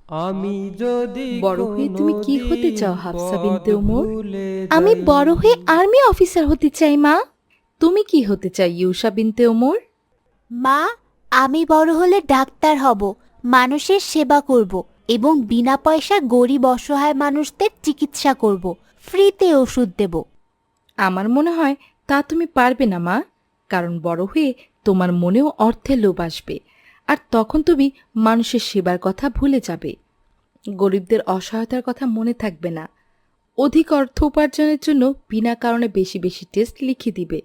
আমি যদি বড় হয়ে তুমি কি হতে চাও হাফসা বিনতে ওমর? আমি বড় হয়ে আর্মি অফিসার হতে চাই মা। তুমি কি হতে চাই ইউসা বিনতে ওমর? মা, আমি বড় হলে ডাক্তার হব, মানুষের সেবা করব এবং বিনা পয়সা গরিব অসহায় মানুষদের চিকিৎসা করব, ফ্রিতে ওষুধ দেব। আমার মনে হয় তা তুমি পারবে না মা, কারণ বড় হয়ে তোমার মনেও অর্থের লোভ আসবে, আর তখন তুমি মানুষের সেবার কথা ভুলে যাবে, গরিবদের অসহায়তার কথা মনে থাকবে না, অধিক অর্থ উপার্জনের জন্য বিনা কারণে বেশি বেশি টেস্ট লিখে দিবে,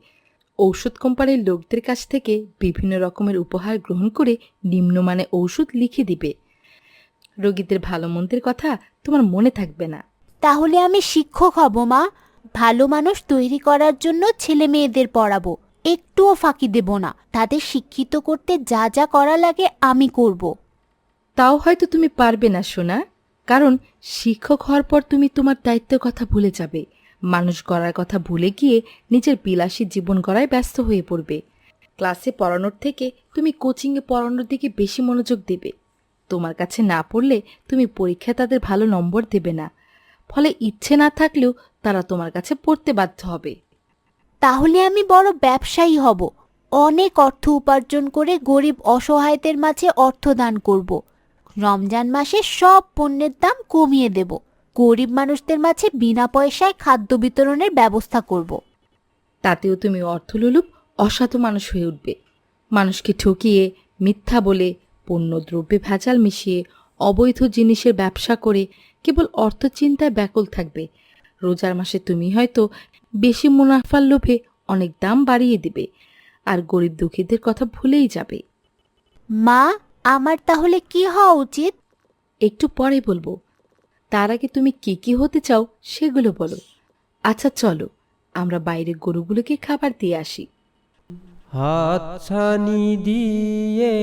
ঔষধ কোম্পানির লোকদের কাছ থেকে বিভিন্ন রকমের উপহার গ্রহণ করে নিম্নমানের ঔষধ লিখে দিবে। রোগীদের ভালো মন্দের কথা তোমার মনে থাকবে না। তাহলে আমি শিক্ষক হব মা, ভালো মানুষ তৈরি করার জন্য ছেলে মেয়েদের পড়াবো, একটুও ফাঁকি দেব না, তাদের শিক্ষিত করতে যা যা করা লাগে আমি করব। তাও হয়তো তুমি পারবে না সোনা, কারণ শিক্ষক হওয়ার পর তুমি তোমার দায়িত্বের কথা ভুলে যাবে, মানুষ গড়ার কথা ভুলে গিয়ে নিজের বিলাসী জীবন গড়ায় ব্যস্ত হয়ে পড়বে। ক্লাসে পড়ানোর থেকে তুমি কোচিংয়ে পড়ানোর দিকে বেশি মনোযোগ দেবে। তোমার কাছে না পড়লে তুমি পরীক্ষায় তাদের ভালো নম্বর দেবে না, ফলে ইচ্ছে না থাকলেও তারা তোমার কাছে পড়তে বাধ্য হবে। তাহলে আমি বড় ব্যবসায়ী হব, অনেক অর্থ উপার্জন করে গরিব অসহায়দের মাঝে অর্থ দান করব, রমজান মাসে সব পণ্যের দাম কমিয়ে দেব, গরিব মানুষদের মাঝে বিনা পয়সায় খাদ্য বিতরণের ব্যবস্থা করব। তাতেও তুমি অর্থলোলুপ অসাধু মানুষ হয়ে উঠবে। মানুষকে ঠকিয়ে, মিথ্যা বলে, পণ্যদ্রব্যে ভেজাল মিশিয়ে, অবৈধ জিনিসের ব্যবসা করে কেবল অর্থ চিন্তায় ব্যাকুল থাকবে। রোজার মাসে তুমি হয়তো বেশি মুনাফার লোভে অনেক দাম বাড়িয়ে দিবে, আর গরিব দুঃখীদের কথা ভুলেই যাবে। মা, আমার তাহলে কি হওয়া উচিত? একটু পরে বলবো, তার আগে তুমি কি কি হতে চাও সেগুলো বলো। আচ্ছা চলো, আমরা বাইরে গরুগুলোকে খাবার দিয়ে আসি। হাতছানি দিয়ে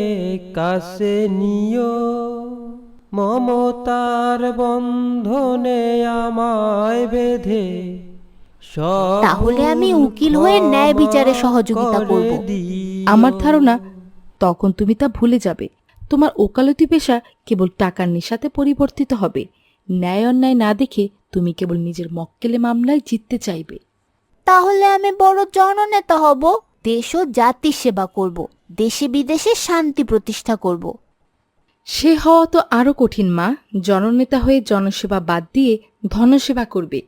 কাছে নিও, মমতার বন্ধনে আমায় বেঁধে সব তাহলে আমি উকিল হয়ে ন্যায় বিচারে সহযোগিতা করব। আমার ধারণা তখন তুমি তা ভুলে যাবে। তোমার ওকালতি পেশা কেবল টাকার নেশাতে পরিবর্তিত হবে। ন্যায় অন্যায় না দেখে তুমি কেবল নিজের মক্কেলে মামলায় জিততে চাইবে। তাহলে আমি বড় জননেতা হব, দেশ ও জাতির সেবা করব, দেশে বিদেশে শান্তি প্রতিষ্ঠা করব। সে হওয়া তো আরও কঠিন মা। জননেতা হয়ে জনসেবা বাদ দিয়ে ধনসেবা করবে।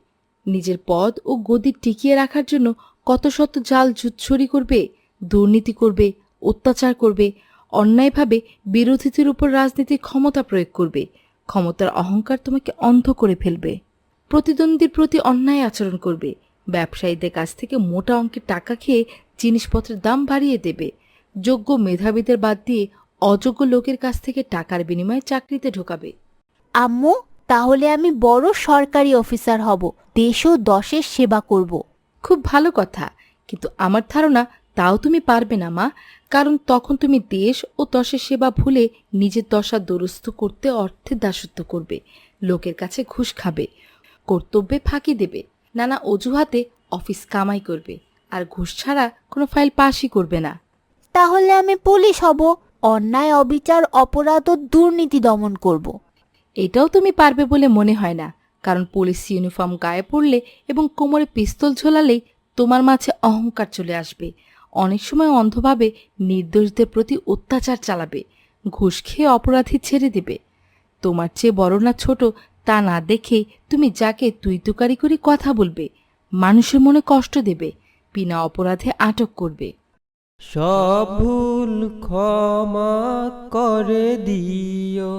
নিজের পদ ও গদি টিকিয়ে রাখার জন্য কত শত জাল জুৎসরি করবে, দুর্নীতি করবে, অত্যাচার করবে, অন্যায়ভাবে বিরোধীদের উপর রাজনীতির ক্ষমতা প্রয়োগ করবে। ক্ষমতার অহংকার তোমাকে অন্ধ করে ফেলবে। প্রতিদ্বন্দ্বীর প্রতি অন্যায় আচরণ করবে, ব্যবসায়ীদের কাছ থেকে মোটা অঙ্কের টাকা খেয়ে জিনিসপত্রের দাম বাড়িয়ে দেবে, যোগ্য মেধাবীদের বাদ দিয়ে অযোগ্য লোকের কাছ থেকে টাকার বিনিময়ে চাকরিতে ঢোকাবে। আম্মু, তাহলে আমি বড় সরকারি অফিসার হব, দেশ ও দশের সেবা করব। খুব ভালো কথা, কিন্তু আমার ধারণা তাও তুমি পারবে না মা, কারণ তখন তুমি দেশ ও দশের সেবা ভুলে নিজের দশা দুরস্ত করতে অর্থের দাসত্ব করবে, লোকের কাছে ঘুষ খাবে, কর্তব্যে ফাঁকি দেবে, নানা অজুহাতে অফিস কামাই করবে, আর ঘুষ ছাড়া কোনো ফাইল পাসই করবে না। তাহলে আমি পুলিশ হব, অন্যায় অবিচার অপরাধ ও দুর্নীতি দমন করব। এটাও তুমি পারবে বলে মনে হয় না, কারণ পুলিশ ইউনিফর্ম গায়ে পড়লে এবং কোমরে পিস্তল ঝোলালেই তোমার মাঝে অহংকার চলে আসবে। অনেক সময় অন্ধভাবে নির্দোষদের প্রতি অত্যাচার চালাবে, ঘুষ খেয়ে অপরাধী ছেড়ে দেবে। তোমার চেয়ে বড় না ছোট তা না দেখে তুমি যাকে তুই তুকারি করে কথা বলবে, মানুষের মনে কষ্ট দেবে, বিনা অপরাধে আটক করবে। সব ভুল ক্ষমা করে দিও।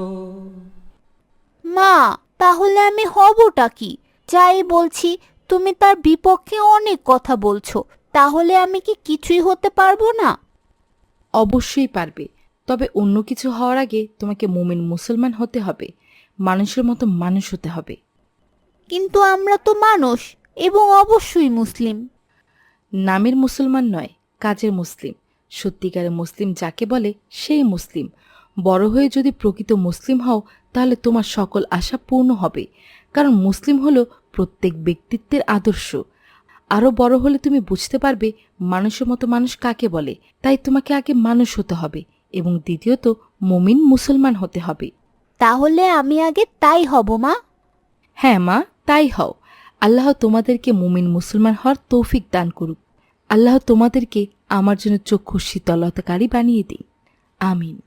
মা, তাহলে আমি হবটা কি? যাই বলছি তুমি তার বিপক্ষে অনেক কথা বলছো, তাহলে আমি কি কিছুই হতে পারবো না? অবশ্যই পারবে, তবে অন্য কিছু হওয়ার আগে তোমাকে মুমিন মুসলমান হতে হবে, মানুষের মতো মানুষ হতে হবে। কিন্তু আমরা তো মানুষ এবং অবশ্যই মুসলিম। নামের মুসলমান নয়, কাজের মুসলিম। সত্যিকারের মুসলিম যাকে বলে সেই মুসলিম। বড় হয়ে যদি প্রকৃত মুসলিম হও তাহলে তোমার সকল আশা পূর্ণ হবে, কারণ মুসলিম হলো প্রত্যেক ব্যক্তিত্বের আদর্শ। আরও বড় হলে তুমি বুঝতে পারবে মানুষের মতো মানুষ কাকে বলে। তাই তোমাকে আগে মানুষ হতে হবে এবং দ্বিতীয়ত মুমিন মুসলমান হতে হবে। তাহলে আমি আগে তাই হব মা। হ্যাঁ মা, তাই হও। আল্লাহ তোমাদেরকে মুমিন মুসলমান হওয়ার তৌফিক দান করুক। আল্লাহ তোমাদেরকে আমার জন্য চক্ষু শীতলতাকারী বানিয়ে দিন। আমিন।